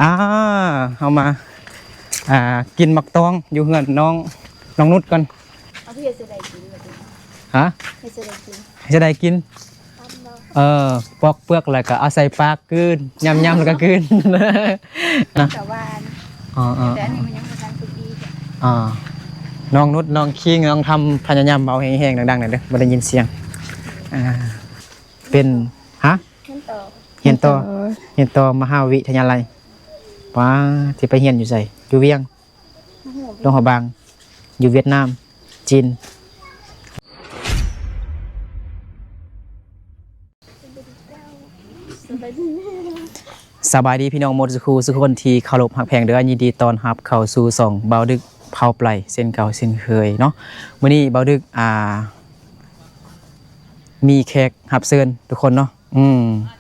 อ่าเอามากินหมักตองอยู่เฮือนน้องนุชก่อนเอาพี่จะได้กินแบบนี้ฮะให้จะได้กินจะได้กินปอกเปลือกแล้วก็เอาใส่ปากกลืนยำแล้วก็กลืนนะแต่ว่าแต่อันนี้มันยังไม่ทันสุกดีน้องนุชน้องคิงน้องทำพยายามเบาแห้งๆดังๆหน่อยเด้อไม่ได้ยินเสียงเป็นฮะเฮียนต่อมหาวิทยาลัยว้าที่ไปเฮียนอยู่ใส่อยู่เวียงโรงพยาบาลอยู่เวียดนามจีนสบายดีพี่น้องหมดสุขคนที่เคารพหักแพงเด้อยินดีตอนรับเข้าสู่ส่องเบาดึกเผาไพรเส้นเก่าเส้นเคยเนาะมื้อนี้เบาดึกมีแขกรับเชิญทุกคนเนาะ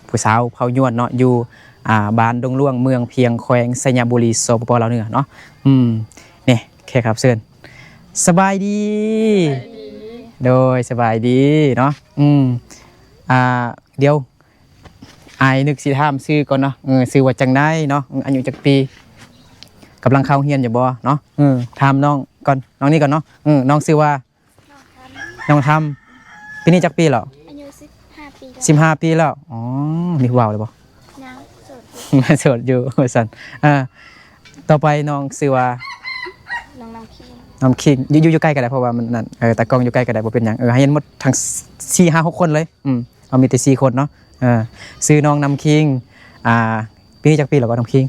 ผู้สาวเผายวนเนาะอยู่บ้านดงล่วงเมืองเพียงแขวงสัญญาบุรีสปปลาวเหนือเนาะนี่แขกรับเชิญสบายดีโดยสบายดีเนาะเดี๋ยวอายนึกสิถามชื่อก่อนเนาะชื่อว่าจังได้เนาะอายุจักปีกำลังเข้าเรียนอยู่บ่เนาะถามน้องก่อนน้องนี่ก่อนเนาะน้องชื่อว่าน้องทำปีนี้จักปีแล้วอายุ15 ปี15 ปีแล้วอ๋อมีว้าวเลยบ่ยังโสดอยู่สั่นต่อไปน้องชื่อว่าน้องคิงอยู่ใกล้กันได้เพราะว่ามันนั่นแต่กล้องอยู่ใกล้กันได้บ่เป็นหยังให้เห็นหมดทั้ง4 5 6คนเลยเอามีแต่4 คนเนาะซื้อน้องน้ำคิงปีนี้จักปีแล้วก็น้ำคิง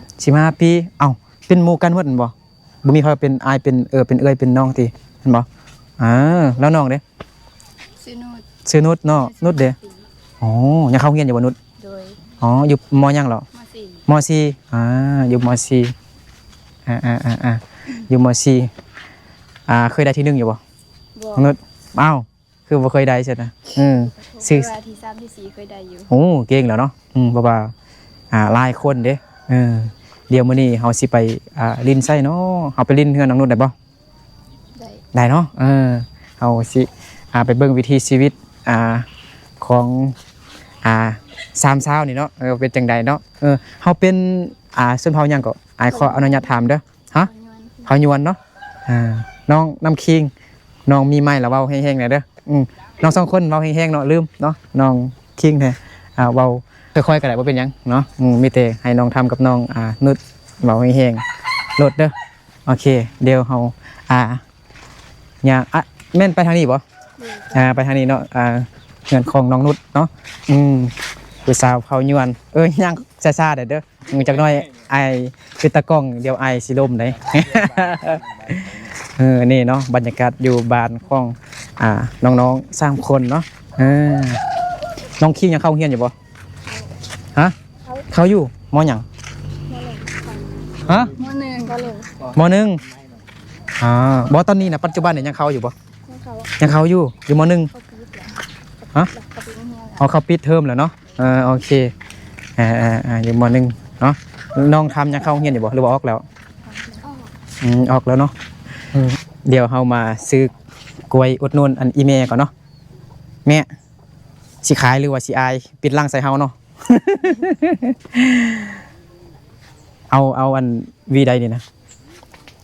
15 ปีเอ้าเป็นหมู่กันหมดบ่มีเขาเป็นอายเป็นเป็นเอ้ยเป็นน้องติเห็นบ่แล้วน้องเด้ซื้อนุชเนาะนุชเด้อ๋อยังเข้าเรียนอยู่บ่นุชอ๋ออยู่ม.ยังเหรอม.4อยู่ม.4อยู่ม.4เคยได้ที่1อยู่บ่นุชอ้าวคือบ่เคยได้ใช่นะซื้อที่3ที่4เคยได้อยู่โอ้เก่งแล้วเนาะบ่ว่าหลายคนเด้เดี๋ยวมื้อนี้เฮาสิไปลิ้นไส้เนาะเฮาไปลิ้นเฮือนน้องนุชได้บ่ได้เนาะเฮาสิไปเบิ่งวิถีชีวิตของ3สาวนี่เนาะเป็นจังไดเนาะเฮาเป็นชนเผ่าหยังก็อายขออนุญาตถามเด้อฮะเผ่ายวนเนาะน้องน้ำคิงน้องมีไม้แล้วเว้าแห้งๆหน่อยเด้อน้อง2 คนเว้าแห้งๆเนาะลืมเนาะน้องคิงแท้เว้าค่อยๆก็ได้บ่เป็นหยังเนาะมีแต่ให้น้องทำกับน้องนุชเว้าแห้งๆโลดเด้อโอเคเดี๋ยวเฮาย่างแม่นไปทางนี้บ่ไปทางนี้เนาะเงินของน้องนุชเนาะผู้สาวเผายวนย่างซ่าๆเด้อจักหน่อยไอคือตะกล้องเดี๋ยวไอสิล่มได้ นี่เนาะบรรยากาศอยู่บ้านของน้องๆ3 คนเนาะน้องคิงยังเข้าเรียนอยู่บ่ฮะเขาอยู่ม.หยังฮะม.1บ่ตอนนี้นะปัจจุบันเนี่ยยังเข้าอยู่บ่ยังเข้าอยู่ม.1ฮะเขาปิดเทอมแล้วเนาะโอเคอยู่ม.1เนาะน้องทำยังเข้าเรียนอยู่บ่หรือว่าออกแล้วออกแล้วเนาะเดี๋ยวเฮามาซื้อกล้วยอุดหนุนอันอีเมก่อนเนาะแม่สิขายหรือว่าสิอายปิดลังใส่เฮาเนาะ เอาอันวีใดนี่นะ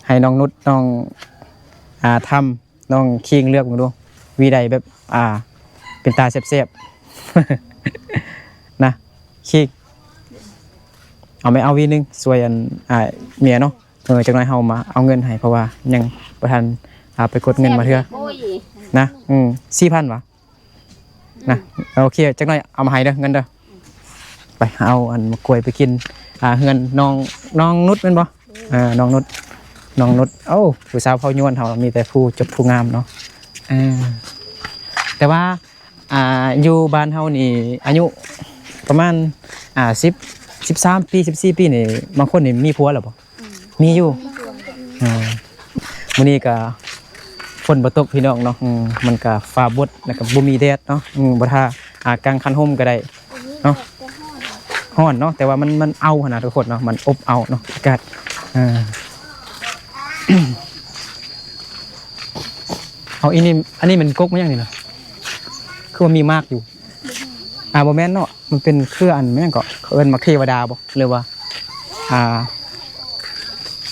ให้น้องนุชน้องทำน้องคิงเลือกมาดูวีใดแบบเป็นตาแซ่บๆ นะคิงเอาไม่เอาวีนึงสวยอันเมียเนาะจังไรเฮามาเอาเงินให้เพราะว่ายังประธานไปกดเงินมาเถอะนะ4,000 วะนะโอเคจังไรเอามาให้เด้อเงินเด้อไปเอาอันมากล้วยไปกินเงินน้องนุชเป็นบ่น้องนุชโอ้ผู้สาวเผายวนเขามีแต่ผู้จบผู้งามเนาะแต่ว่าอยู่บ้านเฮานี่อายุประมาณ13 ปี14 ปีนี่บางคนนี่มีผัวแล้วบ่มีอยู่มื้อนี้ก็ฝนบ่ตกพี่น้องเนาะมันก็ฟ้าบดแล้วก็บ่มีแดดเนาะบ่ท่ากลางคันห่มก็ได้เนาะร้อนเนาะแต่ว่ามันเอาขนาดทุกคนเนาะมันอบเอาเนาะอากาศเอาอันนี้มันกกมั้ยยังนี่เนาะคือว่ามีมากอยู่บ่แม่นเนาะมันเป็นเครืออันแม่นก็เอิ้นมักเทวดาบ่หรือว่า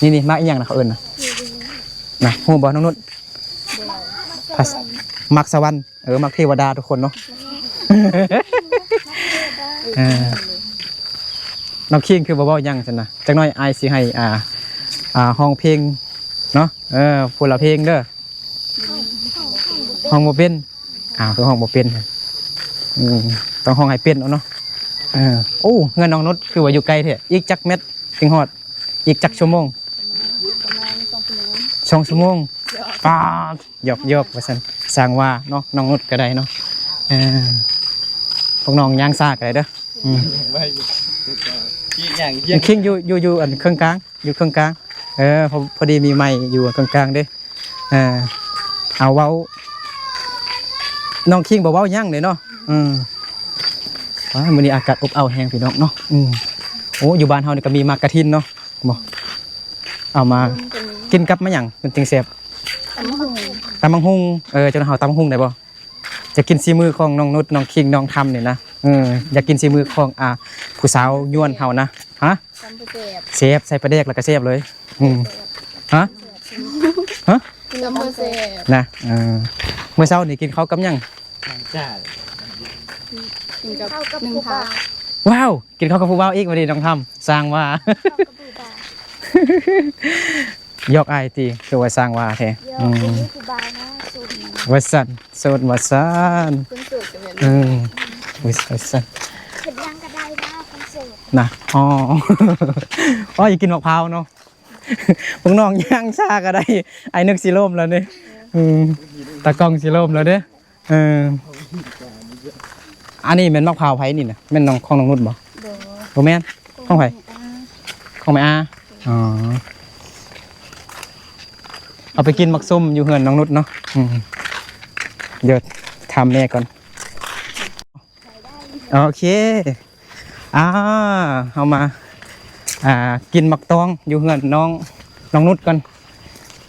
นี่มักอีหยังนะเขาเอิ้นนะฮู้บ่น้องนุชมักสวรรค์มักเทวดาทุกคนเนาะ น้องคิงคือบ่เว้าหยังซั่นนะจักหน่อยอายสิให้ห้องเพลงเนาะผู้ละเพลงเด้อห้องบ่เป็นคือห้องบ่เป็นต้องห้องให้เป็นเอาเนาะโอ้เงินน้องนุชคือว่าอยู่ไกลแท้อีกจักเม็ดถึงฮอดอีกจักชั่วโมงประมาณ2 ชั่วโมงป้าหยอกว่าซั่นสร้างว่าเนาะน้องนุชก็ได้เนาะพวกน้องย่างซ่าก็ได้เด้อคิงอยู่อันเครื่องกลางอยู่เครื่องกลางพอดีมีไม้อยู่เครื่องกลางเด้เอาเว้าน้องคิงบอกเว้ายั่งเลยเนาะมื้อนี้อากาศอบอ้าวแห้งพี่น้องเนาะโอ้อยู่บ้านเฮานี่ก็มีมากกระทินเนาะบ่เอามากินกับมะหยังมันจึงแซ่บตำบักหุ่งเจ้าเฮาตำบักหุ่งได้บ่จะกินซีมือของน้องนุชน้องคิงน้องทำนี่นะอยากกินซีมือของผู้สาวยวนเฮานะฮะเซฟใส่ปลาแดกแล้วก็เซฟเลยฮะลำบากนะเมื่อเช้านี่กินข้าวกับหยังกินกับ1 พักว้าวกินข้าวกับผู้บ่าวอีกวันนี้น้องทำสร้างว่ายกไอตีคือว่าสร้างว่าแท้วัสันโสดวัสันวัสันเห็ดยังก็ได้นะคนโสดนะอย่ากินมะพร้าวเนาะพวกน้องย่างชาก็ได้ไอ้นึกสิล่มแล้วเนี่ยตะกองสิล่มแล้วเด้อันนี้เป็นมะพร้าวไผ่นี่นะแม่นน้องของน้องนุชบ่บ่แม่นของไผ่ของแม่เอาไปกินมักส้มอยู่เฮือนน้องนุชเนาะเดี๋ยวทำแม่ก่อนโอเคเอามากินมักตองอยู่เฮือนน้องนุชก่อน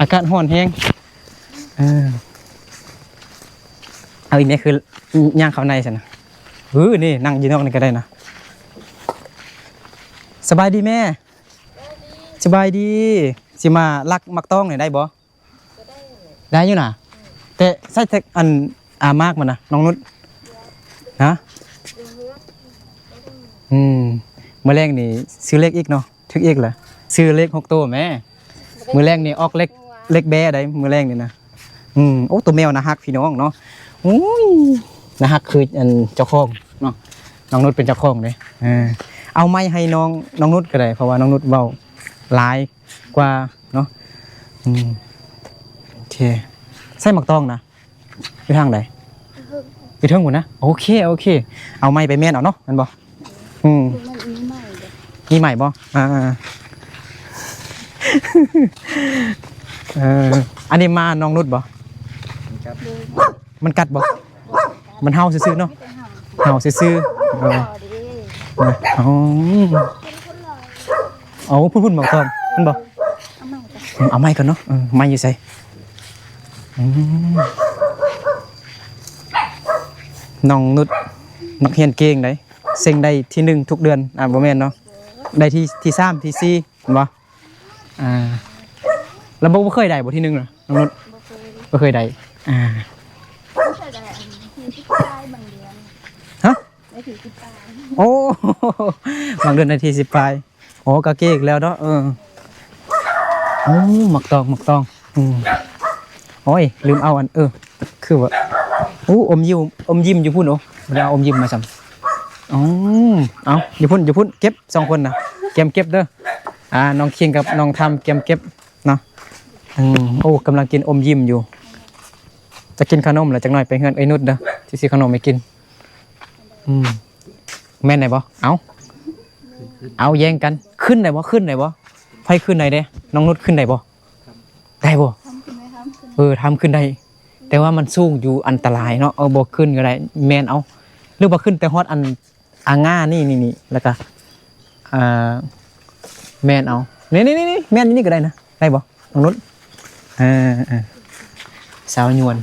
อากาศร้อนแห้งเอาอีกนี่คือย่างเข้าในสินะนี่นั่งยืนนอกนี่ก็ได้นะสบายดีแม่สบายดีสิมาลักมักตองหน่อยได้บ่ได้อยู่นะแต่ใส่แต่อันมากมันนะน้องนุชฮะเมื่อแรกนี่ซื้อเลขอีกเนาะทึกอีกเหรอซื้อเลข6 ตัวแม่เมื่อแรกนี่ออกเลขแบได้เมื่อแรกนี่นะโอ้ตัวแมวนะฮักพี่น้องเนาะนะฮักคืออันเจ้าของเนาะน้องนุชเป็นเจ้าของเลยเอาไม้ให้น้องนุชก็ได้เพราะว่าน้องนุชเบาหลายกว่าเนาะโอเคใส่หมักตองนะอยู่ทางไหนอยู่ทางหัวนะโอเคเอาไม้ไปแม่นเอาเนาะมันบอกมีใหม่บ่อันนี้มาน้องนุชบ่มันกัดบ่มันเห่าซื่อๆเนาะเห่าซื่อพุ่นหมักตองมันบ่เอาไม้กันเนาะไม้อยู่ใส่น้องนุชนักเรียนเก่งได้เซ็งได้ที่ 1ทุกเดือนบ่แม่นเนาะได้ที่3ที่4เห็นบ่แล้วบ่เคยได้บ่ที่ 1น่ะน้องนุชบ่เคยได้ฮะโอ้บางเดือนได้ที่10 ปลายโอ้ก็เก่งแล้วเนาะหมักตองโอ้ยลืมเอาอันคือว่าอมยิ้มอยู่พุ่นเดี๋ยวอมยิ้มมาซ้ำเอาอยู่พุ่นเก็บ2 คนนะเก็บเด้อน้องคิงกับน้องทำเก็บเนาะกำลังกินอมยิ้มอยู่จะกินขนมหรือจักหน่อยไปเฮือนไอ้นุชเด้อที่ซื้อขนมไปกินแม่นไหนบ่เอาแย่งกันขึ้นไหนบ่ไฟขึ้นไหนเด้น้องนุชขึ้นไหนบ่ได้บ่ทำขึ้นได้แต่ว่ามันสูงอยู่อันตรายเนาะบ่ขึ้นก็ได้แม่นเอาหรือบ่ขึ้นแต่ฮอดอันง่านี่แล้วก็แม่นเอานี่แม่นนี่ก็ได้นะได้บ่น้องนุชสาวยวน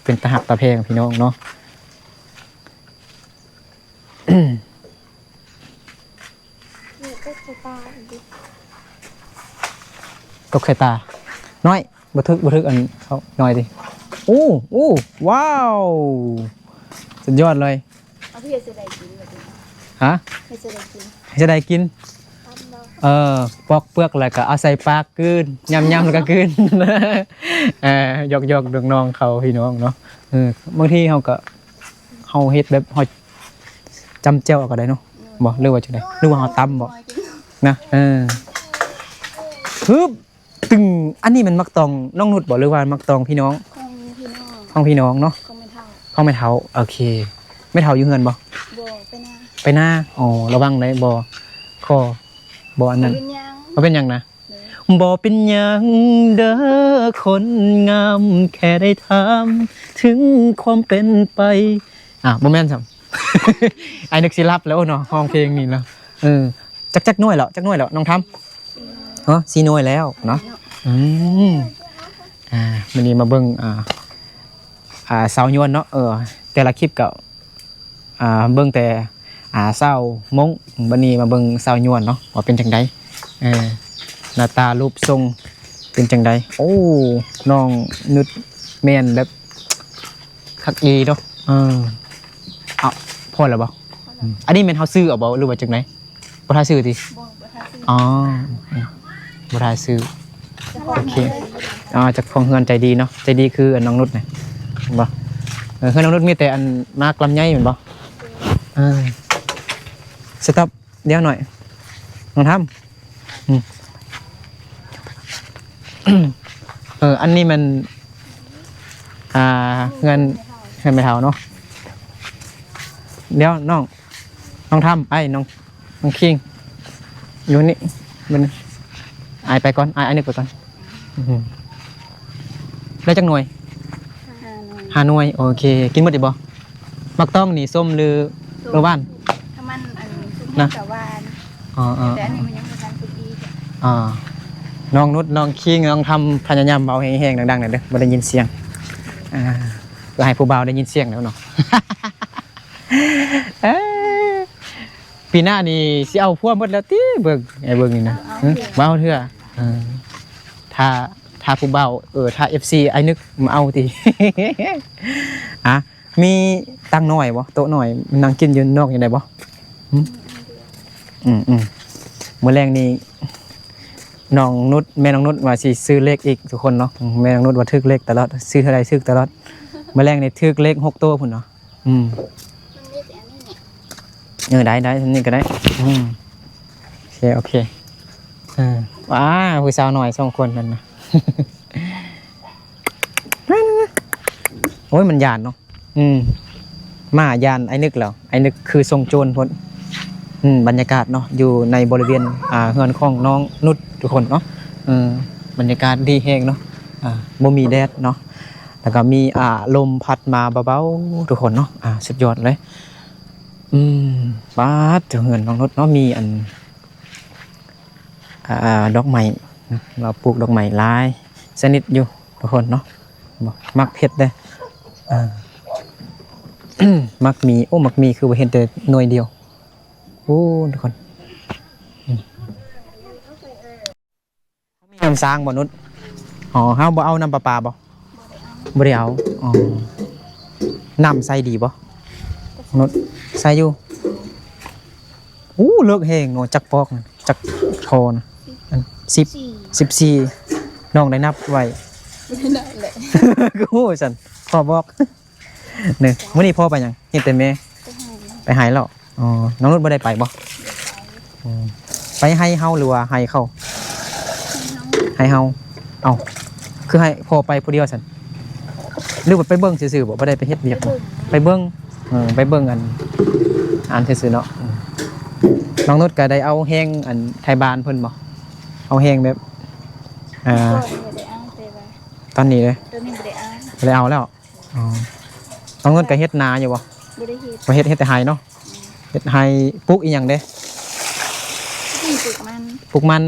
เป็นตาหักตาแพงพี่น้องเนาะ ใส่ตาดิ ตกใส่ตาน้อยบันทึกอันเขาหน่อยดิอู้ว้าวสุดยอดเลย เอาพี่จะได้กินแบบนี้ ฮะ ให้จะได้กิน จะได้กิน ทำเนาะ ปอกเปลือกอะไรก็เอาใส่ปากกลืนยำแล้วก็กลืน ยอกดวงน้องเขาพี่น้องเนาะบางทีเขาเฮ็ดแบบเขาจำเจ้าเอาก็ได้เนาะบ่หรือว่าจังได๋หรือว่าเขาตำบ่นะฮึบตึงอันนี้มันมักตองน้องนุชบ่หรือว่ามักตองพี่น้อง ของพี่น้องของพี่น้องเนาะ ของไม่เท่า ของไม่เฒ่าโอเคไม่เฒ่าอยู่เฮือนบ่ บ่ไปนา ไปหน้าอ๋อระวังได้บ่คอบ่อันนั้น เป็นยัง บ่เป็นหยังนะบ่เป็นหยังเด้อคนงามแค่ได้ถามถึงความเป็นไปบ่แม่นซ้ำ ไอ้นึกสิรับแล้วเนาะห้องเพลงนี่เนาะจักหน่วยแล้วน้องทำ4หน่วยแล้วเนาะวันนี้มาเบิ่งสาวยวนเนาะแต่ละคลิปก็เบิ่งแต่สาวมงวันนี้มาเบิ่งสาวยวนเนาะว่าเป็นจังไดหน้าตารูปทรงเป็นจังไดโอ้น้องนุชแม่นแบบคักดีเนาะพอแล้วบ่อันนี้แม่นเฮาซื้อเอาบ่หรือว่าจังไดบ่ทาซื้อติ บ่ทาสิ อ๋อบ่ทาซื้อ โอเค จากของเฮือนใจดีเนาะใจดีคืออันน้องนุชเนี่ยบ่เฮือนน้องนุชมีแต่อันมากลำไยเหมือนบ่สต็อปเดี๋ยวหน่อยน้องทำอันนี้มันเงินไม่เท่าเนาะเดี๋ยวน้องทำไอ้น้องคิงอยู่นี่มันไอไปก่อนไอนึกไปก่อนได้จังหน่วย5 หน่วยโอเคกินหมดดิบ่มักต้องนี่ส้มหรือบ้านถ้ามันอันสุกกับหวานแต่อันนี้มันยังบ่ทันสุกดีน้องนุชน้องคิงน้องทำพยายามเบาแห้งๆดังๆหน่อยเด้อบ่ได้ยินเสียงเพื่อให้ผู้เบาได้ยินเสียงแล้วเนาะ ปีหน้านี่สิเอาพวกหมดแล้วติเบิ่งนี่นะเบาเถอะถ้าผู้เบาถ้า FC ไอ้นึกมาเอาติ มีตั้งน้อยบ่โต๊ะน้อยนั่งกินอยู่นอกอย่างไดบ่มื้อแรงนี้น้องนุชแม่น้องนุชว่าสิซื้อเลขอีกทุกคนเนาะแม่น้องนุชว่าทึกเลขตลอดซื้อเท่าใดทึกตลอดมื้อแรงนี่ทึกเลข6ตัวพุ่นเนาะมันมีแต่อันนี้เนี่ยได้นี่ก็ได้โอเคว้าผู้สาวหน่อย2คนนั่นนะ โอ้ยมันยานเนาะมายานไอ้นึกแล้วไอ้นึกคือทรงโจรพ้นบรรยากาศเนาะอยู่ในบริเวณเฮือนของน้องนุชทุกคนเนาะบรรยากาศดีแฮงเนาะบ่มีแดดเนาะแล้วก็มีลมพัดมาเบาๆทุกคนเนาะสุดยอดเลยบ้าเฮือนน้องนุชเนาะมีอันดอกไม้เราปลูกดอกไม้หลายชนิดอยู่ทุกคนเนาะมักเพชรเด้มักมีคือว่าเห็นแต่หน่วยเดียวโอ้ทุกคนมีน้ำสร้างบ่นุชเฮาบ่เอาน้ำประปาบ่ได้เอาน้ำใส่ดีบ่นุชใส่อยู่เลิกแห้งเนาะจักปอกจักคอนะ14น้องได้นับไว้ ไม่ได้แหละ กูสันพ่อบอกเนี่ยมื้อนี้พ่อไปยังเห็นแต่แม่ไปหายแล้วน้องนุชบ่ได้ไปบ่ไปให้เฮาหรือว่าให้เขาให้เฮาคือให้พ่อไปผู้เดียวสันหรือว่าไปเบิ่งซื่อๆบ่ได้ไปเฮ็ดเวียกไปเบิ่งอันซื่อๆเนาะน้องนุชก็ได้เอาแห้งอันไทยบ้านเพิ่นบ่เอาแห้งแบบตอนนี้เลยบ่ได้เอาแล้วน้องนุชก็เฮ็ดนาอยู่บ่บ่เฮ็ดแต่ไห้เนาะเฮ็ดไห้ปลูกอีหยังเด้ปลูกมัน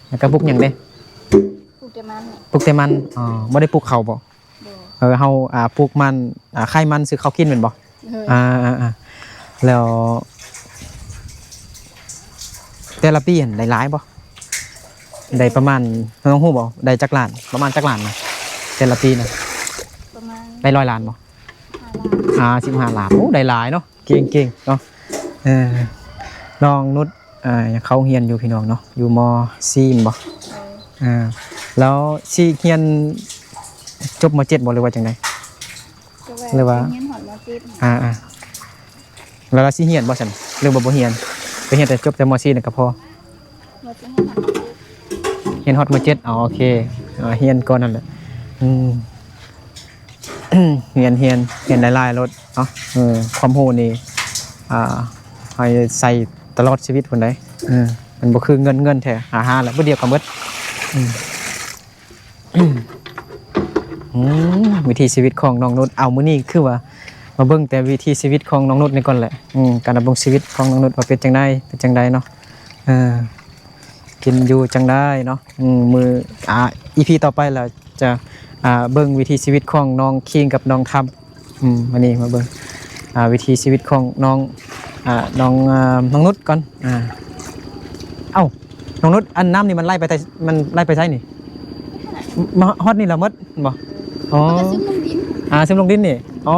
แล้วก็ปลูกหยังเด้ปลูกแต่มันบ่ได้ปลูกข้าวบ่เฮาปลูกมันไข่มันซื้อข้าวกินแม่นบ่แล้วแ แต่ละปีเห็นได้หลายบ่ได้ประมาณน้องฮู้บ่ได้จักล้านประมาณจักล้านนะแต่ละปีนะ ประมาณ ได้100 ล้านบ่ 15 ล้านโอ้ได้หลายเนาะเก่งๆเนาะน้องนุชเขาเรียนอยู่พี่น้องเนาะอยู่ม.4บ่แล้วสิเรียนจบม.7บ่หรือว่าจังได๋หรือว่าเรียนหอดมจิต แล้วเราสิเรียนบ่ซั่นหรือบ่เรียนไปเรียนแต่จบแต่ม.4นั่นก็พอ มจิตหอดมจิต เรียนฮอดม.7อ๋อโอเคเรียนก่อนนั่นแหละเรียนหลายๆรถเนาะความรู้นี่ให้ใส่ตลอดชีวิตพุ่นใดมันบ่คือเงินแท้หาแล้วบ่เดียวกันเบิดวิถีชีวิตของน้องนุชเอามื้อนี้คือว่ามาเบิ่งแต่วิถีชีวิตของน้องนุชนี่ก่อนแหละการดำรงชีวิตของน้องนุชว่าเป็นจังไดเนาะกินอยู่จังได้เนาะมือEP ต่อไปเราจะเบิ่งวิถีชีวิตของน้องคิงกับน้องทำวันนี้มาเบิ่งวิถีชีวิตของน้องนุชก่อนเอ้าน้องนุชอันน้ำนี่มันไล่ไปใช่นี่มาฮอดนี่ละมดบ่อ๋อ มันก็ซึมลงดิน ซึมลงดินนี่อ๋อ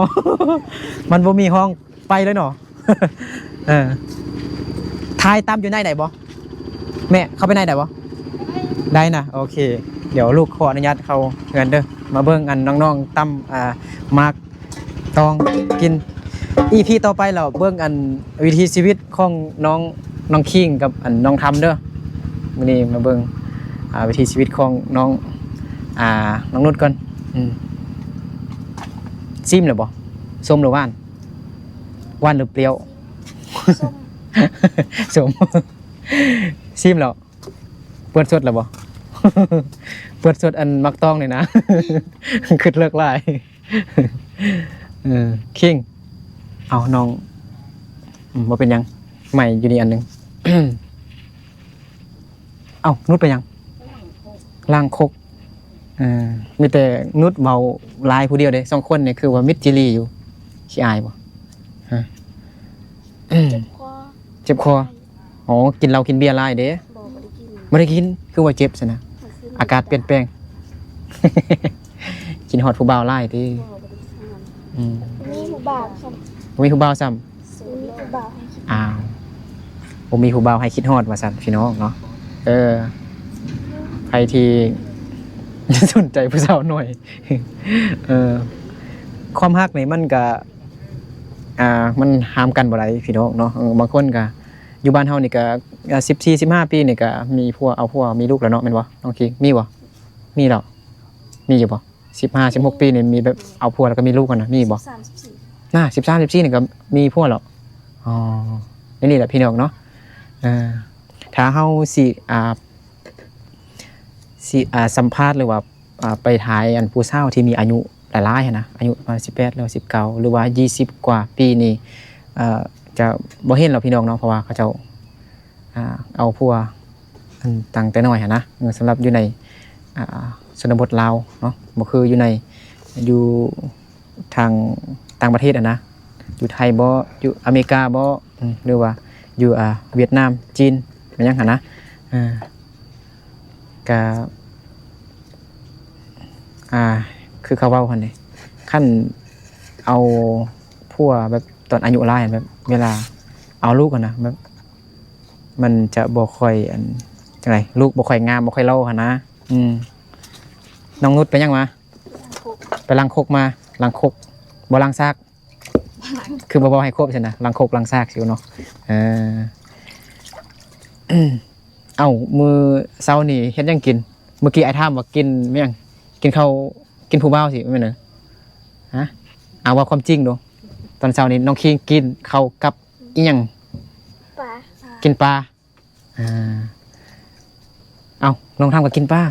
มันบ่มีห้องไปเลยเนาะ ทายตามอยู่ในไหนบ่แม่เข้าไปในไหนบ่ได้นะโอเคเดี๋ยวลูกขออนุญาตเข้าเงินเด้อมาเบิ่งอันน้องๆตำมากตองกิน EP ต่อไปเราเบิ่งอันวิถีชีวิตของน้องคิงกับอันน้องทำเด้อมื้อนี้มาเบิ่งวิถีชีวิตของน้องนุชก่อนซิมหรือบ่ส้มหรือหวานหรือเปรี้ยวส้มซิมแล้วเปิดสดหรือบ่ เปิดสดอันมักต้องเลยนะ ขึ้นเลิกลายคิงเอาน้องบ่เป็นยังใหม่อยู่นี่อันหนึง เอานุชไปยังล่างคกมีแต่นุชเมาลายผู้เดียวเด้2คนเนี่ยคือว่ามิตรจิรีอยู่ขี้อายบ่ฮะ เจ็บคออ๋อกินเหล้ากินเบียร์ลายเด้บ่ได้กินคือว่าเจ็บซะนะอากาศเปลี่ยนแปลง กินฮอดผู้บ่าวลายติมีผู้บ่าวครับ บ่มีผู้บ่าวซ้ำ มีผู้บ่าวให้คิด อ้าวบ่มีผู้บ่าวให้คิดฮอดว่าซั่นพี่น้องเนาะใครที่ สนใจผู้สาวหน่อย ความฮักนี่มันก็มันห้ามกันบ่ได้พี่น้องเนาะบางคนก็อยู่บ้านเฮานี่ก็14-15 ปีนี่ก็มีผัวเอาผัวมีลูกแล้วเนาะแม่นบ่น้องคิงมีบ่มีแล้วมีอยู่บ่15-16 ปีนี่มีแบบเอาผัวแล้วก็มีลูกกันนะมีบ่34น่ะ13-14นี่ก็มีผัวแล้วอ๋อนี่แหละพี่น้องเนาะถ้าเฮาสิสัมภาษณ์หรือว่าไปถ่ายอันผู้สาวที่มีอายุหลายๆนะอายุประมาณ18หรือ19หรือว่า20กว่าปีนี่จะบ่เห็นหรอกพี่น้องเนาะเพราะว่าเขาเจ้าเอาผัวตั้งแต่น้อยนะสำหรับอยู่ในชนบทลาวเนาะบ่คืออยู่ทางต่างประเทศนะอยู่ไทยบ่อยู่อเมริกาบ่หรือว่าอยู่เวียดนามจีนมันยังหั่นนะก็คือเขาเว้าหั่นนี่คั่นเอาผัวแบบตอนอายุหลายแบบเวลาเอาลูกกันนะแบบมันจะบ่ค่อยจังไดลูกบ่ค่อยงามบ่ค่อยเล่าหั่นนะน้องนุชไปยังมาไปล้างคกมาล้างคกบ่ล้างซากคือบ่ให้ครบใช่นะล้างคกล้างซากสิเนาะเอ้ามื้อเช้านี่เฮ็ดหยังกินเมื่อกี้ไอ้ถามว่ากินแม่งกินข้าวกินผู้บ่าวสิแม่นเหรอฮะเอาว่าความจริงดูตอนเช้านี้น้องคิงกินข้าวกับอีหยังปลากินปลาเอาน้องทำกับกินปลา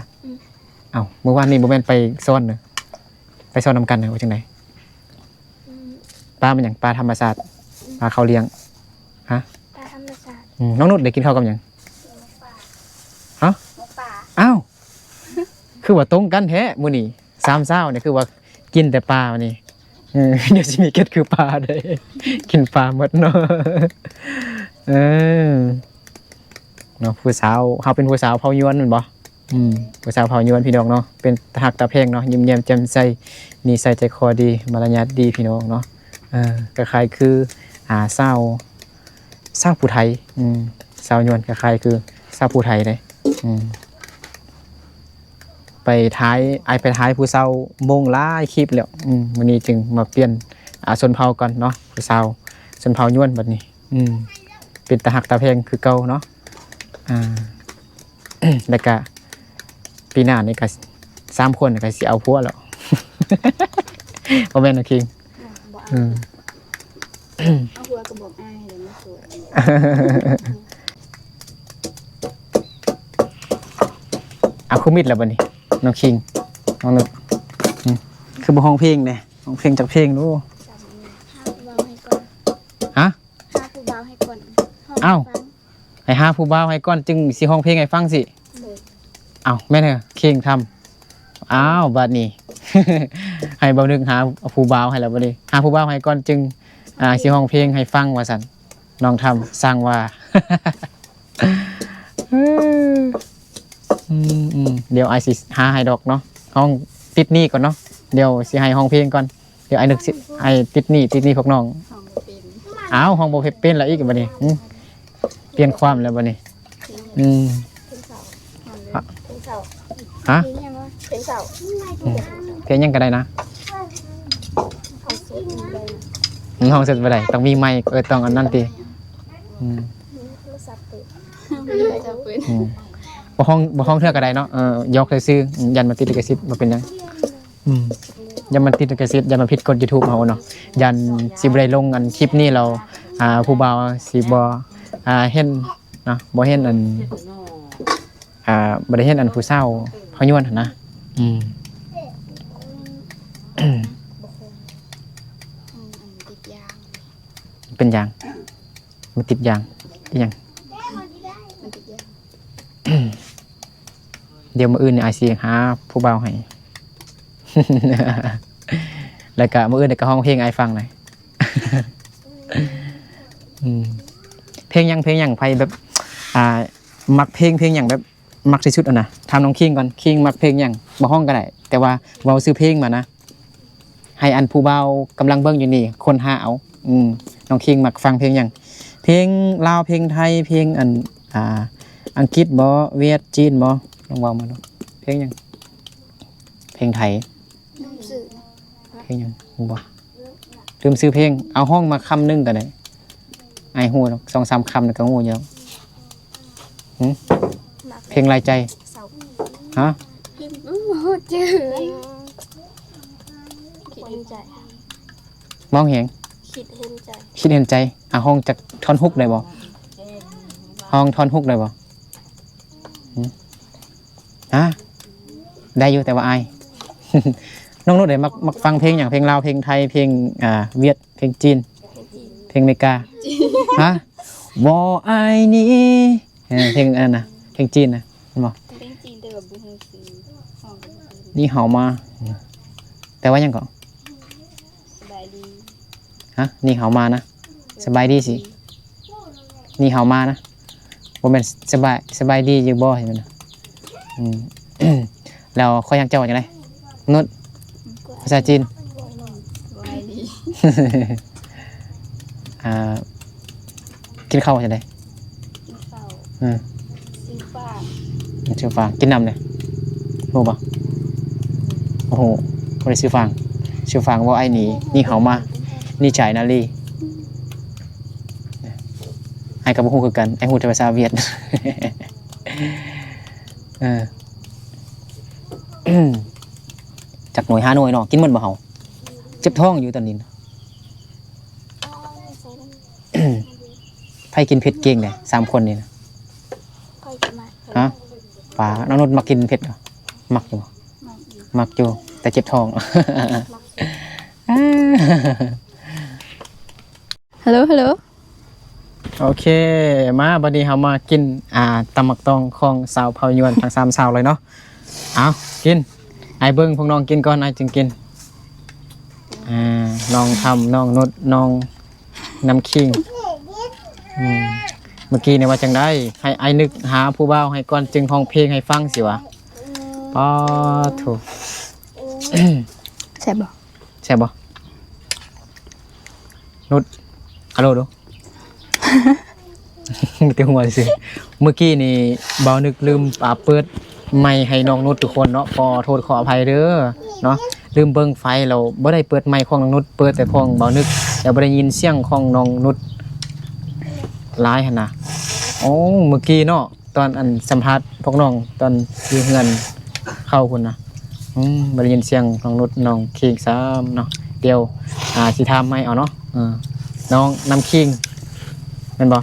เอาเมื่อวานนี้บ่แม่นไปซ่อนเนอะไปซ่อนนำกันเนอะว่าจังไดปลาเป็นหยังปลาธรรมชาติปลาเขาเลี้ยงฮะปลาธรรมชาติน้องนุชได้กินข้าวกับหยังฮะอ้าวคือว่าตรงกันแท้มื้อนี้3เช้าเนี่ยคือว่ากินแต่ปลาวันนี้เดี๋ยวสิมีเก็ดคือปลาได้กินปลาหมดเนาะ เนาะผู้สาวเฮาเป็นผู้สาวเผ่ายวนแม่นบ่ผู้สาวเผ่ายวนพี่น้องเนาะเป็นตาฮักตาเพลงเนาะยิ้มแย้มแจ่มใสนิสัยใจคอดีมารยาทดีพี่น้องเนาะคล้ายๆคือสาวผู้ไทยสาวยวนคล้ายๆคือสาวผู้ไทยเลยไปท้ายผู้สาวมงหลายคลิปแล้ววันนี้จึงมาเปลี่ยนชนเผ่าก่อนเนาะผู้สาวชนเผ่ายวนบัดนี้เป็นตาฮักตาเพลงคือเก่าเนาะแล้วก็ปีหน้านี่ก็3 คนก็สิเอาผัวแล้ว บ่แม่นนะคิงเอาหัวกระบอกอ้ายเดี๋ยวมาสวยเอาคือมิดแล้วบัดนี้น้องคิงน้องนึกคือบ่ฮ้องเพลงเด้ฮ้องเพลงจากเพลงดูฮะห้าผู้เบาให้ก่อน อ้าวให้หาผู้บ่าวให้ก่อนจึงสิฮ้องเพลงให้ฟังสิอ้าวแม่นเด้อคิงทำอ้าวบัดนี้ ให้เบานึกหาผู้บ่าวให้แล้วบัดนี้หาผู้บ่าวให้ก่อนจึงสิฮ้องเพลงให้ฟังว่าซั่นน้องทำสร้างว่า เดี๋ยวไอสิหาให้ดอกเนาะห้องติดหนี้ก่อนเนาะเดี๋ยวสิให้ห้องเพลงก่อนเดี๋ยวไอนึกสิไอติดหนี้พวกน้องอ้าวห้องโบเพเป็นแล้วอีกบัดนี้เปลี่ยนความแล้วบัดนี้ฮะเพลงยังก็ได้นะห้องเสร็จไปได้ต้องมีไมค์ต้องอันนั้นติบ่ห้องเทื่อก็ได้เนาะยกซื่อยันมาติดลิขสิทธิ์บ่เป็นหยังยันมันติดลิขสิทธิ์ยันมันผิดกฎ YouTube เฮาเนาะยันสิบ่ได้ลงอันคลิปนี้เราผู้บ่าวสิบ่เห็นเนาะบ่เห็นอันบ่ได้เห็นอันผู้สาวเฮาย้วนหั่นนะเป็นยางมันติดยางอีหยังเดี๋ยวมื้ออื่นนี่อาสิหาผู้บ่าวให้ แล้วก็มื้ออื่นก็ร้องเพลงให้ฟังหน่อย เพลงหยังไผแบบมักเพลงหยังแบบมักที่สุดอ่ะนะถามน้องคิงก่อนคิงมักเพลงหยังบ่ฮ้องก็ได้แต่ว่าเว้าชื่อเพลงมานะให้อันผู้บ่าวกำลังเบิ่งอยู่นี่คนหาเอาน้องคิงมักฟังเพลงหยังเพลงลาวเพลงไทยเพลงอันอังกฤษบ่เวียดจีนบ่ลองเว้ามาดูเพลงหยังเพลงไทยเพลงหยังบ่ลืมซื้อเพลงเอาห้องมาคำนึงก็ได้ไอ้ฮู้เนาะ 2-3 คำนี่ก็ฮู้อยู่แล้วเพลงลายใจฮะจืดคิดเห็นใจมองเห็นคิดเห็นใจห้องจากท่อนฮุกได้บ่ห้องท่อนฮุกได้บ่ได้อยู่แต่ว่าอาย น้องนุชได้มักฟังเพลงอย่างเพลงลาวเพลงไทยเพลงเวียดเพลงจีนเพลงอเมริกาฮะบ่อายนี่เพลงอันนั้นนะเพลงจีนนะเห็นบ่เพลงจีนแต่แบบบ่ฮู้ชื่อนี่เฮามาแต่ว่ายังก่อนสบายดีฮะนี่เฮามานะสบายดีสินี่เฮามานะบ่แม่นสบายดีอยู่บ่เห็นมั้ยนะแล้วค่อยยังเจ้าว่าจังได๋นุชภาษาจีนสบายดีกินข้าวจังได๋กินข้าวซื้อฟางกินน้ำเลยรู้ป่ะโอ้โหบ่ได้ซื้อฟางว่าไอ้นี่เฮามานี่จ่ายนาลีไอ้กับบ่ฮู้คือกันไอ้ฮู้แต่ภาษาเวียด จากหน่วย5หน่วยเนาะกินหมดบ่เฮาเจ็บท้องอยู่ตอนนี้ไผกินเผ็ดเก่งได้3คนนี่นะฮะป๋าน้องนุชมักกินเผ็ดเหรอมักอยู่บ่มักอยู่แต่เจ็บท้อง ฮัลโหลโอเคมาบัดนี้เฮามากินตำมักตองของสาวเผายวนทั้ง3สาวเลยเนาะเอากินไอ้เบิ่งพวกน้องกินก่อนไอ้จึงกินน้องทำน้องนุชน้องน้ำคิง เมื่อกี้เนี่ยว่าจังได้ให้ไอ้นึกหาผู้บ่าวให้ก่อนจึงห้องเพลงให้ฟังสิวะป้าโถ ใช่บ่ ใช่บ่นุชฮัลโหลดู เตียงหัวสิเมื่อกี้นี่เบานึกลืมเปิดไมค์ให้น้องนุชทุกคนเนาะขอโทษขออภัยเด้อเนาะลืมเบิ่งไฟเราบ่ได้เปิดไมค์ของน้องนุชเปิดแต่ของเบานึกแต่บ่ได้ยินเสียงของน้องนุชหลายหั่นน่ะโอ้เมื่อกี้เนาะตอนอันสัมภาษณ์พวกน้องตอนอยู่เฮือนเข้าพุ่นน่ะบ่ได้ยินเสียงน้องนุชน้องคิงซ้ำเนาะเดี๋ยวสิถามให้เอาเนาะน้องน้ำคิงแม่นบ่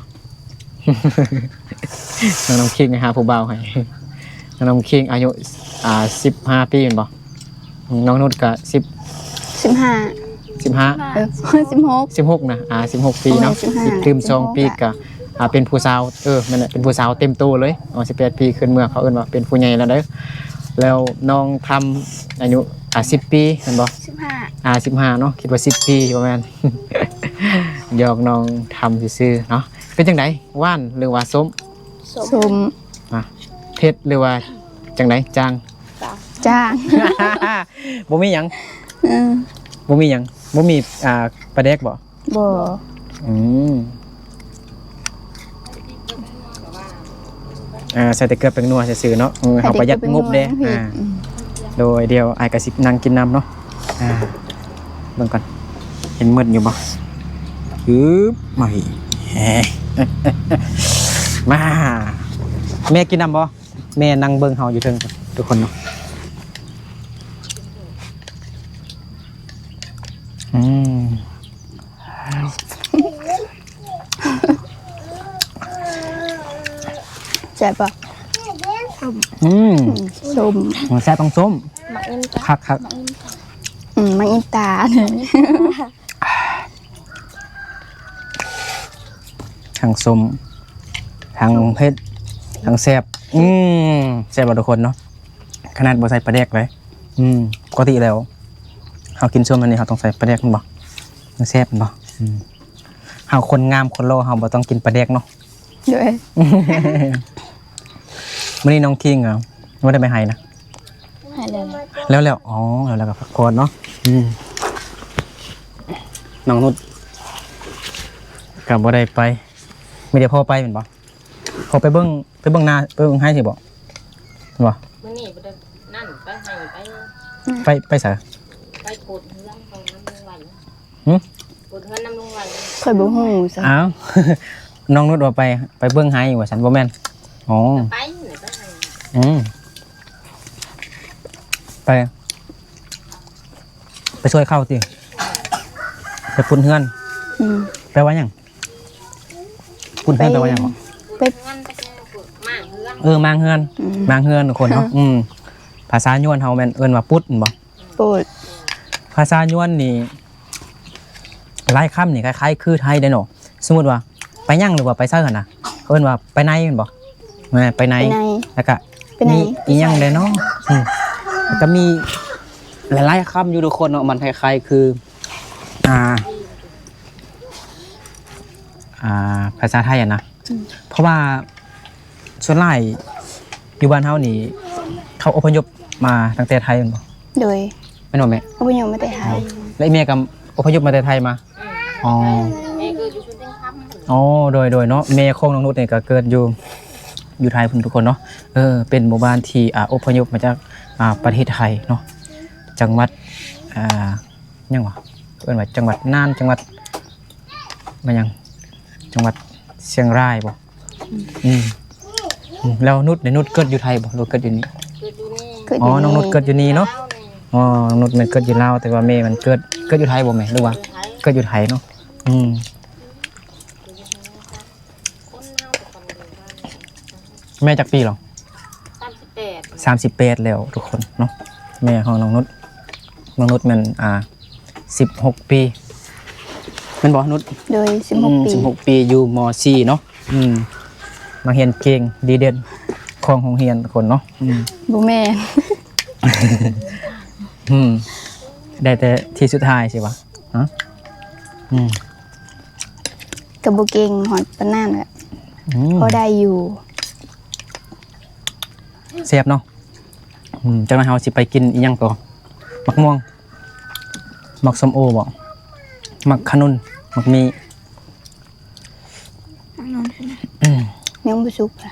น้องคิงหาผู้บ่าวให้น้องคิงอายุ15 ปีแม่นบ่น้องนุชก็15 15 16 16นะ16 ปีเนาะ 15 ลืม2 ปีก็เป็นผู้สาวแม่นแหละเป็นผู้สาวเต็มโตเลย18 ปีขึ้นเมื่อเขาเอิ้นว่าเป็นผู้ใหญ่แล้วเด้อแล้วน้องทำอายุ10 ปีแม่นบ่15เนาะคิดว่า10 ปีประมาณ หยอกน้องทำซื่อๆเนาะเป็นจังไดว่านหรือว่าส้ม สม เทศหรือว่าจังไดจาง จ้าง บ่มีหยัง เออ บ่มีหยังบ่มีปลาแดกบ่ บ่ อืมใส่แต่เกลือแป้งนัวซื่อๆเนาะเฮาประหยัดงบเด้โดยเดียวอ้ายก็สินั่งกินน้ำเนาะเบิ่งก่อนเห็นมืดอยู่บ่ปึ๊บมาอีมาแม่กินน้ำบ่แม่นั่งเบิ่งเฮาอยู่เทิงทุกคนเนาะใช่ป่ะสม แซ่บต้องส้มคัก มันอินตาเนี่ย ทั้งส้มทั้งเผ็ดทั้งแซ่บแซ่บบ่ทุกคนเนาะขนาดบ่ใส่ปลาแดกเลยปกติแล้วเฮากินส้มอันนี้เฮาต้องใส่ปลาแดกมันบ่มันแซ่บมันบ่เฮาคนงามคนโลเฮาบ่ต้องกินปลาแดกเนาะ ด้วย มื้อนี้น้องคิงบ่ได้ไปให้นะ ให้เลย แล้วอ๋อแล้วก็พักผ่อนเนาะน้องนุชก็บ่ได้ไปมีแต่พ่อไปแม่นบ่พอไปเบิ่งหน้าไปเบิ่งให้สิบ่บ่ มื้อนี้บ่ได้นั่นไปให้ไปไส ไปกดเฮือนของน้ำลุงวัน กดเฮือนน้ำลุงวัน ค่อยบ่ฮู้ซะ อ้าว น้องนุชว่าไปเบิ่งให้ว่าฉันบ่แม่นอ๋อ ไปไหนไปให้ ไปช่วยเข้าสิไปปุ่นเฮือนแปลว่าหยังปุ่นเฮือนแปลว่าหยัง เฮือนไปแค่กดมางเฮือน มางเฮือนทุกคนเนาะภาษายวนเฮาแม่นเอิ้นว่าปุ๊ดบ่ ปูด ภาษายวนนี่หลายคำนี่คล้ายๆคือไทยได้เนาะสมมุติว่าไปหยังหรือว่าไปเซิร์หั่นน่ะเขาเอิ้นว่าไปไหนแม่นบ่ไปไหนแล้วก็มีอีหยังได้เนาะแล้วก็มีหลายๆคำอยู่ทุกคนเนาะมันคล้ายๆคือภาษาไทยนะเพราะว่าส่วนหลายอยู่บ้านเฮานี่เขาอพยพมาตั้งแต่ไทยแม่นบ่ โดย แม่นบ่แม่ อพยพมาแต่ไทย แล้วแม่ก็อพยพมาแต่ไทยมาอ๋อ แม่เกิดอยู่ชุนเต็งคำ อ๋อโดยเนาะแม่ของน้องนุชนี่ก็เกิดอยู่ไทยพุ่นทุกคนเนาะเป็นหมู่บ้านที่อพยพมาจากประเทศไทยเนาะจังหวัดหยังวะเอิ้นว่าจังหวัดน่านจังหวัดมันหยังจังหวัดเชียงรายบ่แล้วนุชเกิดอยู่ไทยบ่หรือเกิดอยู่นี่ เกิดอยู่นี่ อ๋อน้องนุชเกิดอยู่นี่เนาะอ๋อน้องนุชมันเกิดอยู่ลาวแต่ว่าแม่มันเกิดอยู่ไทยบ่แม่หรือว่าเกิดอยู่ไทยเนาะแม่จักปีหรอ38แล้วทุกคนเนาะแม่ของน้องนุชมัน16 ปีแม่นบ่นุช โดย16 ปี 16 ปีอยู่ม.4 เนาะมาเรียนเก่งดีเด่นของโรงเรียนทุกคนเนาะบ่แม่น ได้แต่ที่สุดท้ายสิวะก็บ่เก่งฮอดปานนั้นแหละ พอได้อยู่ แซ่บเนาะจังนั้นเฮาสิไปกินอีหยังต่อมักม่วงมักส้มโอบ่มักขนุนมักมี ยังบ่สุกอ่ะ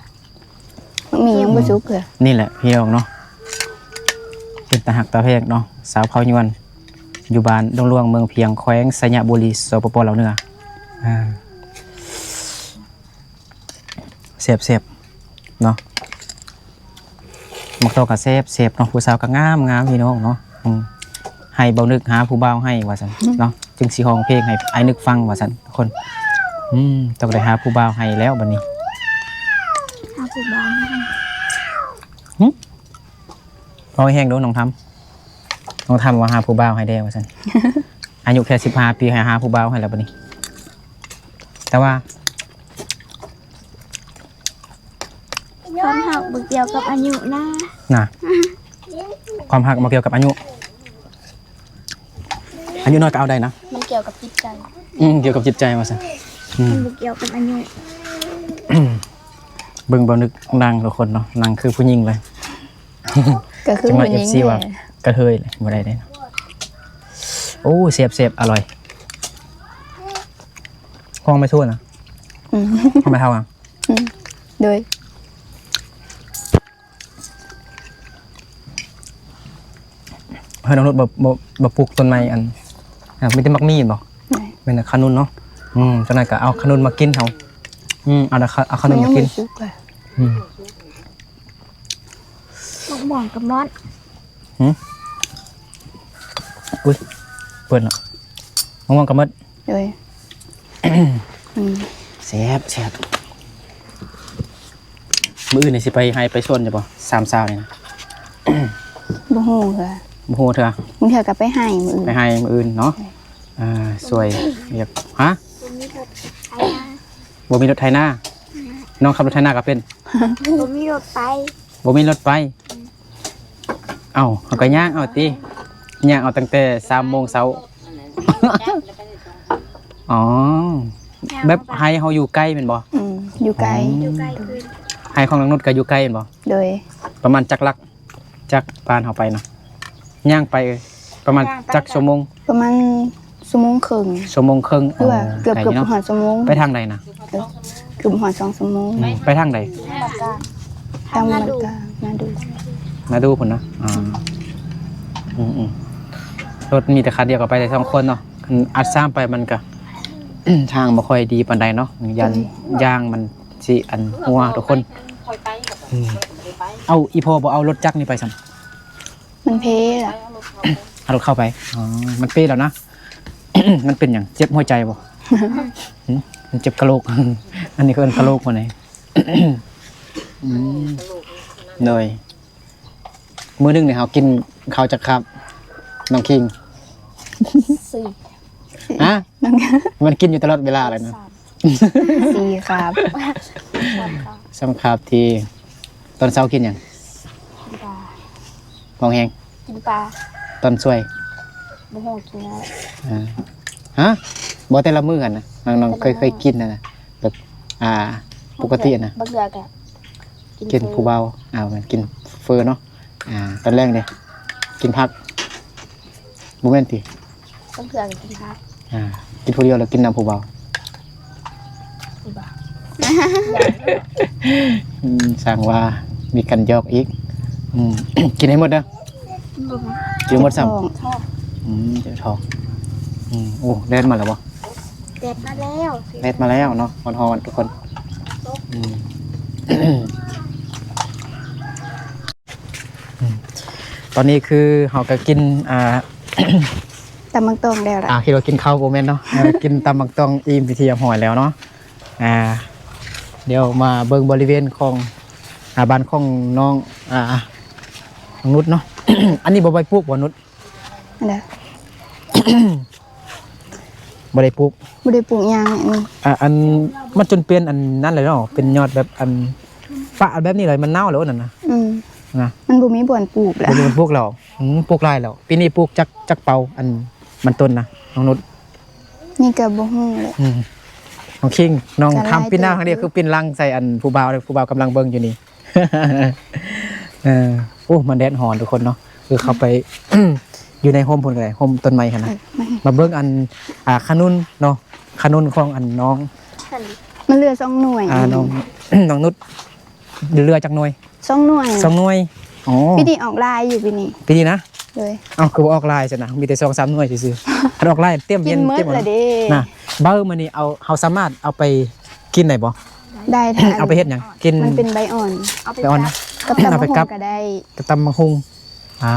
มียังบ่สุกอ่ะ นี่แหละพี่น้องเนาะเป็นตาหักตาแพกเนาะสาวเผายวนอยู่บ้านดงหลวงเมืองเพียงแขวงสัญญบุรีสปปลาวเหนือเสียบเนาะมักโตกับเสียบเนาะผู้สาวก็งามพี่น้องเนาะให้เบานึกหาผู้บ่าวให้ว่าซั่นเนาะจึงสิร้องเพลงให้ไอ้นึกฟังว่าซั่นทุกคนต้องได้หาผู้บ่าวให้แล้วบัดนี้หาผู้บ่าวพอแห้งโดนน้องทำว่าหาผู้บ่าวให้ได้ว่าซั่น อายุแค่15 ปีให้หาผู้บ่าวให้แล้วบัดนี้แต่ว่าความหักบ่เกี่ยวกับอายุนะความหักมาเกี่ยวกับอายุน้อยก็เอาได้นะ มันเกี่ยวกับจิตใจ เกี่ยวกับจิตใจว่าซั่นมันบ่เกี่ยวกับอายุ เบิ่งบ่นึกนางทุกคนเนาะนางคือผู้หญิงเลย ก็คือผู้หญิง FC ว่ากระเทยเลยบ่ได้เด้โอ้เสียบอร่อยห้องไม่ทั่วนะห้องไม่เท่าอ่ะโดยเฮ้ยน้องนุชบ่ปลูกต้นไม้อันมีแต่มักมีบ่เป็นขนุนเนาะจังได๋ก็เอาขนุนมากินเฮาเอาขนุนมากินม่วงกับมอดอุ้ยเปิดเนาะมะม่วงกับมดเลยแซ่บมื้ออื่นนี่สิไปให้ไปชวนจ้ะบ่3 สาวนี่นะบ่ฮู้ค่ะบ่ฮู้เถอะมึงเถอะก็ไปให้มื้ออื่นไปให้มื้ออื่นเนาะสวยเรียกฮะบ่มีรถไถนาน้องขับรถไถนาก็เป็นบ่มีรถไปเอ้าเฮาก็ย่างเอาติย่างเอาตั้งแต่3 โมงเช้าอ๋อแบบให้เฮาอยู่ใกล้แม่นบ่อยู่ไกลให้ของน้องนุชก็อยู่ใกล้แม่นบ่โดยประมาณจักลักจักปานเฮาไปเนาะย่างไปประมาณจักชั่วโมงประมาณชั่วโมงครึ่งเกือบหอดชั่วโมงไปทางใดนะเกือบหอด2 ชั่วโมงไปทางใดทางมันก็มาดูพุ่นนะรถมีแต่คันเดียวก็ไปได้2 คนเนาะอัดซ้ำไปมันก็ ทางบ่ค่อยดีปานใดเนาะย่างมันสิอันหัวทุกคนเอาอีพอบ่เอารถจักรนี่ไปซ้ำมันเพล่ะเอารถเข้าไปมันเป้แล้วนะ มันเป็นอย่างเจ็บหัวใจบ่ มันเจ็บกะโหลก อันนี้ก็เป็นกะโหลกบ่ไหน เลยมื้อนึงเนี่ยเฮากินข้าวจักครับน้องคิง4ฮะมันกินอยู่ตลอดเวลาเลยนะ4ครับ3ครับที่ตอนเช้ากินหยังมองแฮงกินปลาตอนช่วยบ่ฮู้กินอะไรฮะบ่แต่ละมื้อกันนะน้องเคยกินนะแบบปกตินะบักเดือกะกินผู้เบามันกินเฟอเนาะตอนแรกเนี่ยกินผักบ่แม่นติบักเดือกกินผักกินผู้เดียวแล้วกินน้ำผู้เบาสั่งว่ามีกันยอกอีกกินให้หมดเด้อกินหมดซ้ำเดี๋ยวทองโอ้แดดมาแล้วบ่แดดมาแล้วเนาะฮอนๆทุกคนตอนนี้คือเฮาก็กินตำบักตองแล้วล่ะคิดว่ากินข้าวบ่แม่นเนาะกินตำบักตองอิ่มพิธีหอยแล้วเนาะเดี๋ยวมาเบิ่งบริเวณของบ้านของน้องนุชเนาะ อันนี้บ่ไปปลูกบ่นุชอะไรบ่ได้ปลูกยางอันมันจนเป็นอันนั้นเลยเนาะเป็นยอดแบบอันปะแบบนี้เลยมันเน่าแล้วนั่นนะนะมันบ่มีบ่อนปลูกแล้วบ่มีปลูกแล้วปลูกหลายแล้วปีนี้ปลูกจักเปาอันมันต้นนะน้องนุชนี่ก็บ่ฮู้แหละ น้องคิงน้องทำปิ้นหน้าครั้งเดียวคือปิ้นลังใส่อันผู้บ่าวเลยผู้บ่าวกำลังเบิ่งอยู่นี่ โอ้มันแดดหอนทุกคนเนาะคือเขาไป อยู่ในโฮมพุ่นกันเลยโฮมต้นไม้ขนาดมาเบิ่งอันขนุนเนาะขนุนของอันน้อง มันเรือ2หน่วย น้อง น้องนุชเรือจากหน่วย 2หน่วย 2หน่วยอ๋อ พี่นี่ออกลายอยู่พี่นี่ ปีนี้นะ เลย เอ้าคือบ่ออกลายซะนะมีแต่2-3หน่วยซื่อๆถ้าออกลายเตรียม กิ เย็ น น มื้ เตรียม อละเด้ นะเบ้ามื้อนี้เอาเฮาสามารถเอาไปกินได้บ่ ได้ถ้า เอาไปเฮ็ดหยังกิน มันเป็นใบอ่อน เอาไป ไปอ่อน กับตำ เอาไป มะฮุ กับ งก็ได้ กระตำมะฮุงอ่า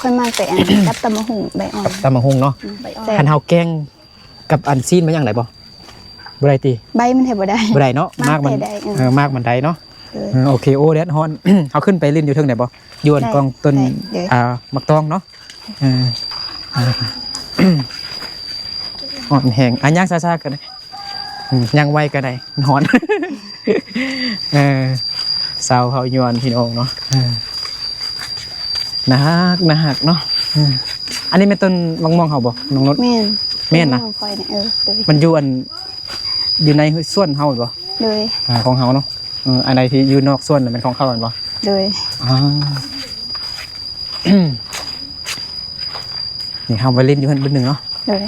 ค่อยมากแต่อันกับตำมะฮุงใบอ่อน ตำมะฮุงเนาะ ไปอ่อน แต่ คันเฮาแกงกับอันซีนมาอย่างไรบ่บ่ได้ติ ใบมันแทบบ่ได้ บ่ได้เนาะมากมัน ได้ได้ มากมันได้เนาะ เลย โอเคโอ้แดดฮอน เฮาขึ้นไปลิ้นอยู่เทิงไหนบ่อยู่อัน ได้ กองต้น ได้เดี๋ยว มักตองเนาะฮอนแห้งย่างซ่าๆก็ได้ย่างไวก็ได้มันฮอน สาวเฮายวนพี่น้องเนาะนะฮักเนาะอันนี้เป็นต้นมะม่วงเฮาบ่น้องนด แม่น แม่นนะ คอยเนี่ยเลย มันอยู่ในส่วนเฮาบ่ เลย ของเฮาเนาะอันใดที่อยู่นอกส่วนน่ะเป็นของเขากันบ่ เลย นี่เฮาไปเล่นอยู่เพิ่นเบิ่งนึงเนาะ เลย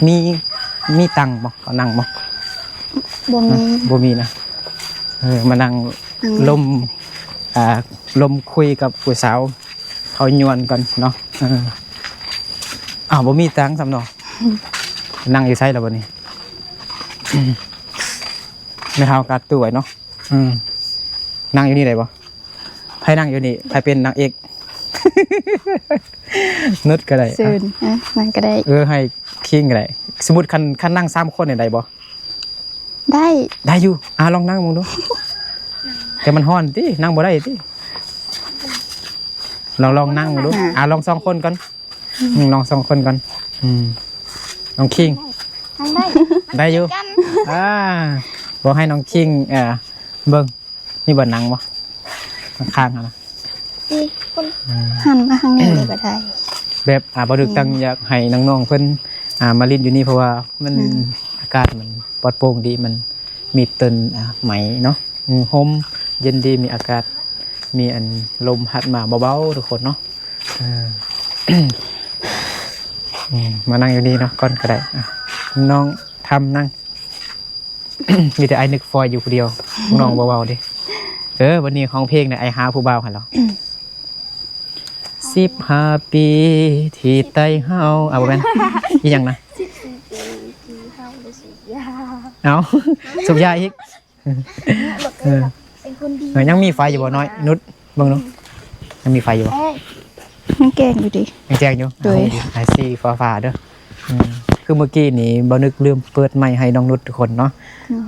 มีตังค์บ่เขานั่งบ่ บ่มี บ่มีนะมานั่งลมลมคุยกับผู้สาวเขายวนกันเนาะบ่มีตังค์สำเนาะนั่งอยู่ไสแล้วบัดนี้ไม่เฮากัดตัวไว้เนาะนั่งอยู่นี่ได้บ่ไผนั่งอยู่นี่ไผเป็นนางเอก นุดก็ได้ ซื่นมันก็ได้ ให้คิงก็ได้สมมุติคันนั่ง3คนนี่ได้บ่ ได้ อยู่ลองนั่งมึงดู แต่มันฮ้อนตินั่งบ่ได้ติลองนั่งมึงดูลอง2คนก่อนลอง2คนก่อนน้องคิง ทั้งได้ ได้อยู่บอกให้น้องคิงเบิ่งมีบ่นั่งบ่ข้างๆนะ ดีคน หันมาข้างนี้เลยก็ได้ แบบบ่ดึกตั้งอยากให้น้องๆเพิ่นมาลิ้นอยู่นี่เพราะว่ามันอากาศมันปลอดโปร่งดีมันมีต้นไหมเนาะโฮมเย็นดีมีอากาศมีอันลมพัดมาเบาๆทุกคนเนาะมานั่งอยู่นี่เนาะก่อนก็ได้น้องทำนั่ง มีแต่ไอ้นึกฟอยอยู่คนเดียวน้องเบาๆดิวันนี้ของเพลงเนี่ยไอ้หาผู้บ่าวหันเหรอ15 ปีที่ไต้เฮาบ่แม่นอีหยังนะ ปีที่เฮาได้สิยา เอาสุบยาอีก บอกเป็นคนดี ยังมีไฟอยู่บ่น้อยนุชเบิ่งเนาะยังมีไฟอยู่บ่ มันแกล้งอยู่ดิ ยังแจ้งอยู่ ด้วย ไอซีฟ้าๆเด้อคือเมื่อกี้นี่บ่นึกลืมเปิดไมค์ให้น้องนุชทุกคนเนาะ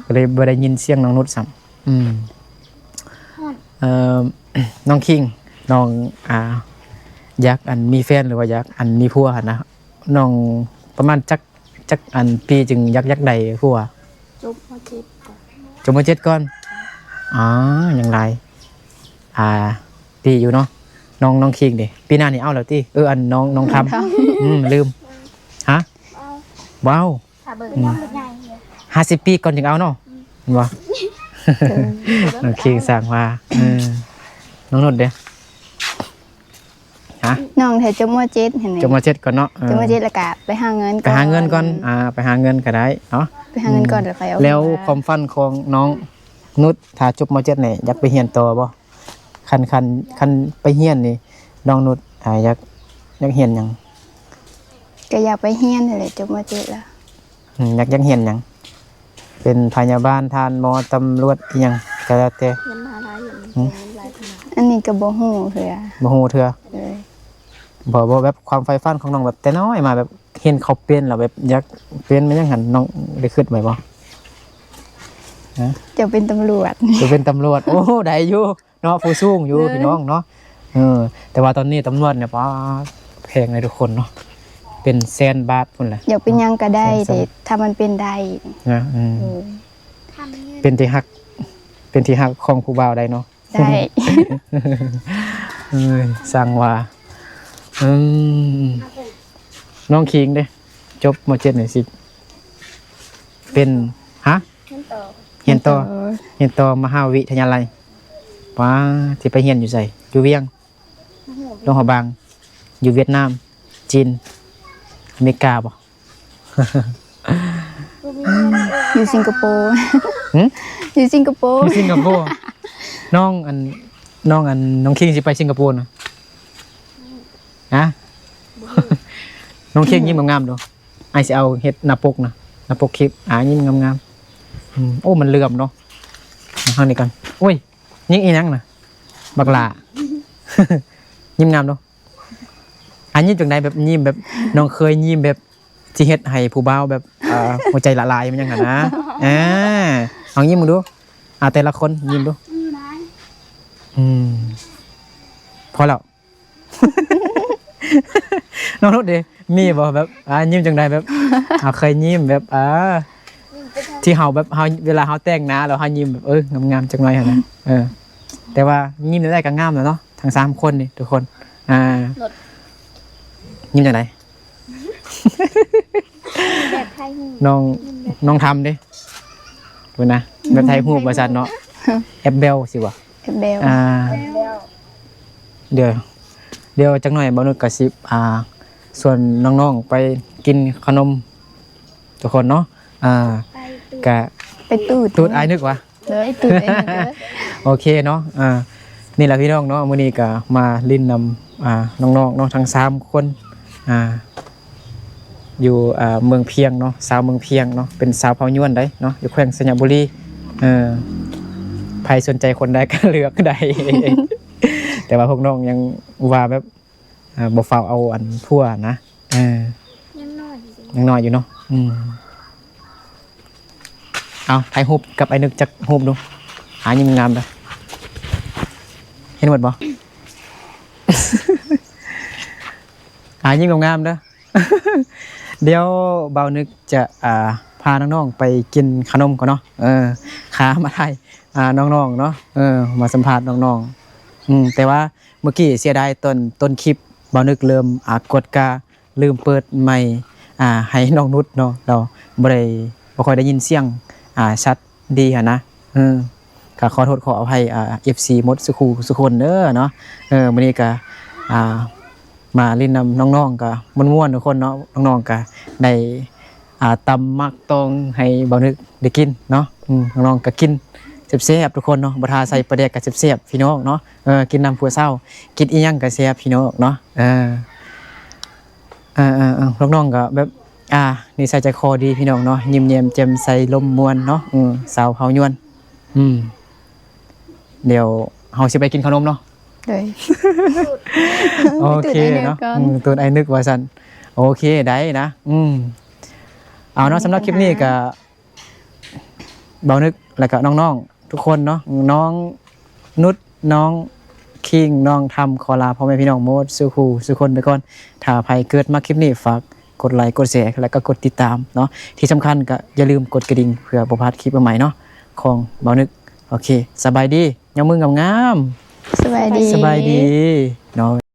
ก็เลยบ่ได้ยินเสียงน้องนุชซ้ำน้องคิงน้องอยากอันมีแฟนหรือว่าอยากอันมีผัวหั่นนะน้องประมาณจักอันปีจึงอยากใดผัว จบมาเจ็บก่อน จบม.7ก่อนอย่างไรตีอยู่เนาะน้องคิงดิปีหน้านี่เอาแล้วติอันน้องทำลืมฮะว้าว ถ้าเบิ่งน้ำเป็นไงเนี่ย 50 ปีก่อนจึงเอาเนาะเห็นบ่น้องคิงสั่งว่าน้องนุชเด้ฮะ น้องแถวจม.7เห็นไหม จบม.7ก่อนเนาะ จม.7แล้วก็ไปหาเงิน ไปหาเงินก่อนไปหาเงินก็ได้เนาะ ไปหาเงินก่อนแล้วค่อยเอา แล้วความฝันของน้องนุชถ้าจบม.7นี่อยากไปเรียนต่อบ่คันไปเรียนนี่น้องนุชอยากเรียนหยัง ก็อยากไปเฮียนนั่นแหละจม.7แล้ว อยากเรียนหยังเป็นพยาบาลทานหมอตำรวจอีหยังก็แล้วแต่ เงินมาหลายอย่างหลายขนาด อันนี้ก็บ่ฮู้เด้อ บ่ฮู้เทื่อ เลย บ่แบบความใฝ่ฝันของน้องแบบแต่น้อยมาแบบเห็นเขาเป็นแล้วแบบอยากเป็นมันยังหันน้องได้คิดไว้บ่ จะเป็นตำรวจ จะเป็นตำรวจโอ้ได้อยู่เนาะผู้สูงอยู่พี่น้องเนาะแต่ว่าตอนนี้ตำรวจเนี่ยป้าแพงเลยทุกคนเนาะเป็น100,000 บาทพุ่นแหละ อยากเป็นหยังก็ได้แต่ถ้ามันเป็นได้ นะ ทำเงิน เป็นที่ฮักของผู้บ่าวได้เนาะ ได้ สั่งว่าน้องคิงเด้จบม.7นี่สิเป็นห นั่นต่อ เรียนต่อมหาวิทยาลัยว้าสิไปเรียนอยู่ไสอยู่เวียงลงหอบางอยู่เวียดนามจีนอเมริกาบ่ อยู่สิงคโปร์ หึ อยู่สิงคโป อ ร์ ยู่สิงคโปร์น้องน้องคิงสิไปสิงคโปร์นะฮะ น้องคิงยิ้มงามๆดูไอ้สิเอาเฮ็ดหน้าปกนะหน้าปกคลิปยิ้มงามๆโอ้มันเหลื่อมเนาะมาข้างนี้กันโอ้ยยิงอีหยังน่ะบักหลา ยิ้มงามเนาะยิ้มจังไดแบบยิ้มแบบน้องเคยยิ้มแบบที่เฮ็ดให้ผู้บ่าวแบบหัวใจละลายมันยังหั่นนะเอายิ้มมึงดูแต่ละคนยิ้มดูพอแล้ว น้องนุชดิมีบ่แบบยิ้มจังไดแบบเคยยิ้มแบบที่เฮาแบบเฮาเวลาเฮาแต่งหน้าแล้วเฮายิ้มแบบงามๆจังหน่อยหั่นนะแต่ว่ายิ้มได้ก็งามแล้วเนาะทั้ง3คนนี่ทุกคนยิ้มจังได แบบไทยหู น้องทำดิดูนะแบบไทยฮู้บ่ซั่นเนาะแอปเบลสิวะ เบล เดี๋ยวจักหน่อยบ่นึกก็สิส่วนน้องๆไปกินขนมทุกคนเนาะกะ ไปตูด อายนึกวะ เลยตูดเองเด้อ โอเคเนาะนี่แหละพี่น้องเนาะมื้อนี้ก็มาลิ้นนำน้องๆเนาะทั้ง3คนอยู่เมืองเพียงเนาะสาวเมืองเพียงเนาะเป็นสาวเผ่าย้วนได้เนาะอยู่แขวงสัญบุรีใครสนใจคนใดก็เลือกได้ แต่ว่าพวกน้องยังว่าแบบบ่ฟ้าวเอาอันทั่วนะยังน้อยอยู่ ยังน้อยอยู่เนาะเอาถ่ายรูปกับไอ้นึกจักรูปดูยิ้มงามเด้อเห็นหมดบ่ ยิ้มงามๆเด้อ เดี๋ยวเบานึกจะพาน้องๆไปกินขนมก่อนเนาะขามาไทยน้องๆเนาะมาสัมภาษณ์น้องๆแต่ว่าเมื่อกี้เสียดายต้นคลิปเบานึกเริ่มกดกาลืมเปิดไมค์ให้น้องนุชเนาะเราบ่ค่อยได้ยินเสียงชัดดีหั่นนะก็ขอโทษขออภัยFC หมดสุคนเด้อเนาะมื้อนี้ก็มาเล่นนำน้องๆก็ม่วนๆทุกคนเนาะน้องๆก็ได้ตำมักตองให้เบานึกได้กินเนาะน้องๆก็กินแซ่บๆทุกคนเนาะบ่ทาใส่ปลาแดกก็แซ่บๆพี่น้องเนาะกินน้ำผัวเศร้ากินอีหยังก็แซ่บพี่น้องเนาะน้องๆก็แบบนิสัยใจคอดีพี่น้องเนาะยิ้มแย้มแจ่มใสลมม่วนเนาะสาวเฮาย้วนเดี๋ยวเฮาสิไปกินขนมเนาะเลย โอเคเนาะตัวไอ้นึกว่าซั่นโอเคได้นะเอาเนาะสำหรับคลิปนี้ก็เบานึกแล้วก็น้องๆทุกคนเนาะน้องนุชน้องคิงน้องทำขอลาพ่อแม่พี่น้องโมดสุคนไปก่อนถ้าใครเกิดมาคลิปนี้ฝากกดไลค์กดแชร์แล้วก็กดติดตามเนาะที่สำคัญก็อย่าลืมกดกระดิ่งเพื่อบ่พลาดคลิปใหม่ๆเนาะของเบานึกโอเคสบายดียามมืองามๆ สบายดี สบายดีเนาะ